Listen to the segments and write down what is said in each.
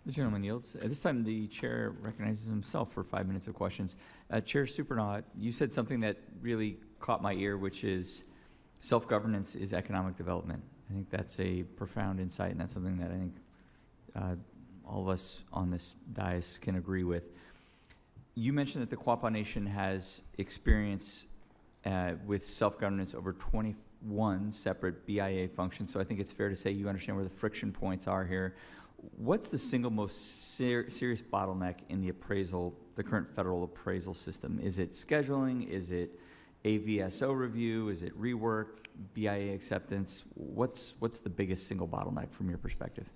The gentleman yields. At this time, the chair recognizes himself for 5 minutes of questions. Chair Supernaw, you said something that really caught my ear, which is self-governance is economic development. I think that's a profound insight, and that's something that I think all of us on this dais can agree with. You mentioned that the Quapaw Nation has experience with self-governance over 21 separate BIA functions, so I think it's fair to say you understand where the friction points are here. What's the single most serious bottleneck in the appraisal, the current federal appraisal system? Is it scheduling? Is it AVSO review? Is it rework, BIA acceptance? What's the biggest single bottleneck from your perspective?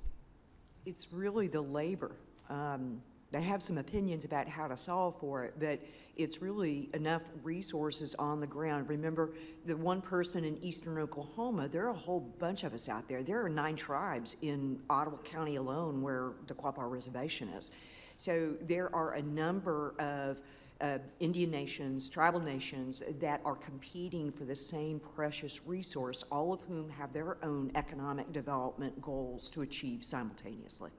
It's really the labor. I have some opinions about how to solve for it, but it's really enough resources on the ground. Remember, the one person in eastern Oklahoma, there are a whole bunch of us out there. There are 9 tribes in Ottawa County alone where the Quapaw Reservation is. So there are a number of Indian nations, tribal nations that are competing for the same precious resource, all of whom have their own economic development goals to achieve simultaneously.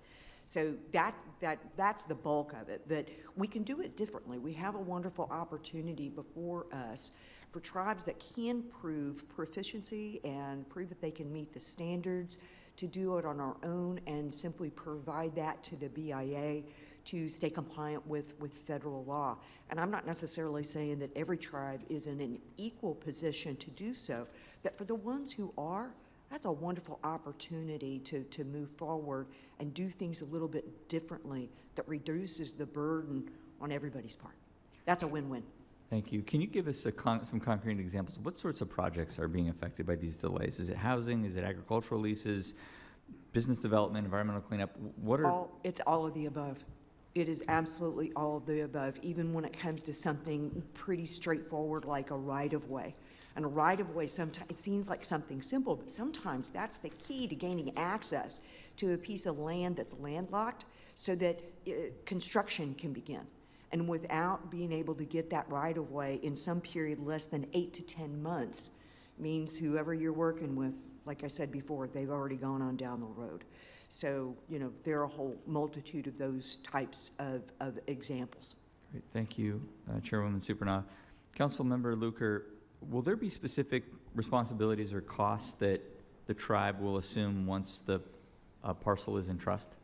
So that's the bulk of it, but we can do it differently. We have a wonderful opportunity before us for tribes that can prove proficiency and prove that they can meet the standards to do it on our own and simply provide that to the BIA to stay compliant with federal law. And I'm not necessarily saying that every tribe is in an equal position to do so, but for the ones who are, that's a wonderful opportunity to move forward and do things a little bit differently that reduces the burden on everybody's part. That's a win-win. Thank you. Can you give us some concrete examples? What sorts of projects are being affected by these delays? Is it housing? Is it agricultural leases? Business development? Environmental cleanup? It's all of the above. It is absolutely all of the above, even when it comes to something pretty straightforward like a right-of-way. And a right-of-way, sometimes it seems like something simple, but sometimes that's the key to gaining access to a piece of land that's landlocked so that construction can begin. And without being able to get that right-of-way in some period less than 8 to 10 months means whoever you're working with, like I said before, they've already gone on down the road. So, there are a whole multitude of those types of examples. Great. Thank you, Chairwoman Supernaw. Councilmember Luker, will there be specific responsibilities or costs that the tribe will assume once the parcel is in trust?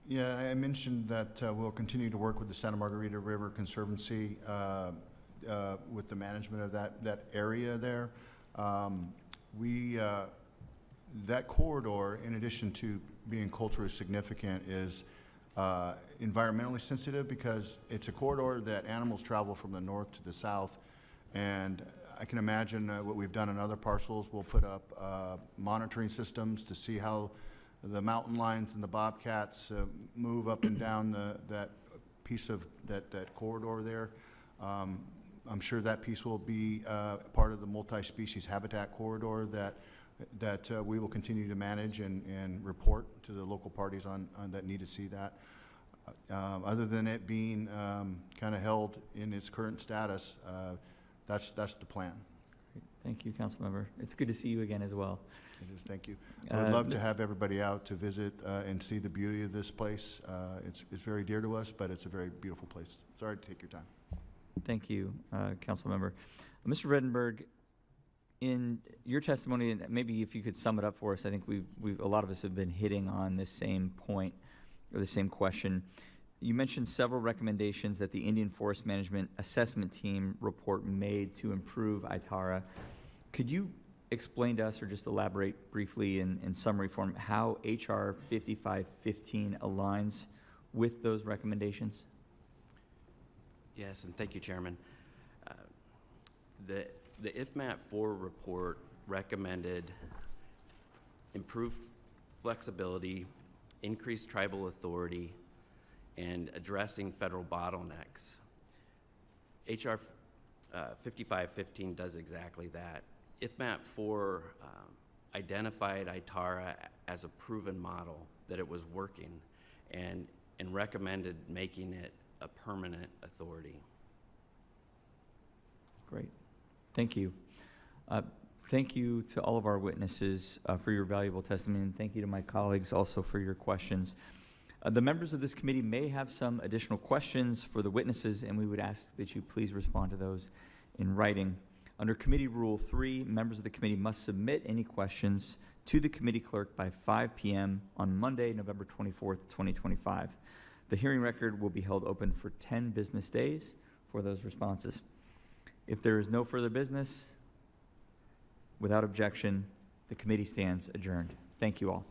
Yeah, I mentioned that we'll continue to work with the Santa Margarita River Conservancy with the management of that area there. That corridor, in addition to being culturally significant, is environmentally sensitive because it's a corridor that animals travel from the north to the south. And I can imagine what we've done in other parcels. We'll put up monitoring systems to see how the mountain lions and the bobcats move up and down that piece of that corridor there. I'm sure that piece will be part of the multi-species habitat corridor that we will continue to manage and report to the local parties on that need to see that. Other than it being kind of held in its current status, that's the plan. Great. Thank you, Councilmember. It's good to see you again as well. It is. Thank you. I would love to have everybody out to visit and see the beauty of this place. It's very dear to us, but it's a very beautiful place. Sorry to take your time. Thank you, Councilmember. Mr. Redenberg, in your testimony, and maybe if you could sum it up for us, I think a lot of us have been hitting on this same point or the same question. You mentioned several recommendations that the Indian Forest Management Assessment Team report made to improve ITARA. Could you explain to us or just elaborate briefly in summary form how HR 5515 aligns with those recommendations? Yes, and thank you, Chairman. The IFMAT 4 report recommended improved flexibility, increased tribal authority, and addressing federal bottlenecks. HR 5515 does exactly that. IFMAT 4 identified ITARA as a proven model that it was working and recommended making it a permanent authority. Great. Thank you. Thank you to all of our witnesses for your valuable testimony, and thank you to my colleagues also for your questions. The members of this committee may have some additional questions for the witnesses, and we would ask that you please respond to those in writing. Under Committee Rule 3, members of the committee must submit any questions to the committee clerk by 5 p.m. on Monday, November 24th, 2025. The hearing record will be held open for 10 business days for those responses. If there is no further business, without objection, the committee stands adjourned. Thank you all.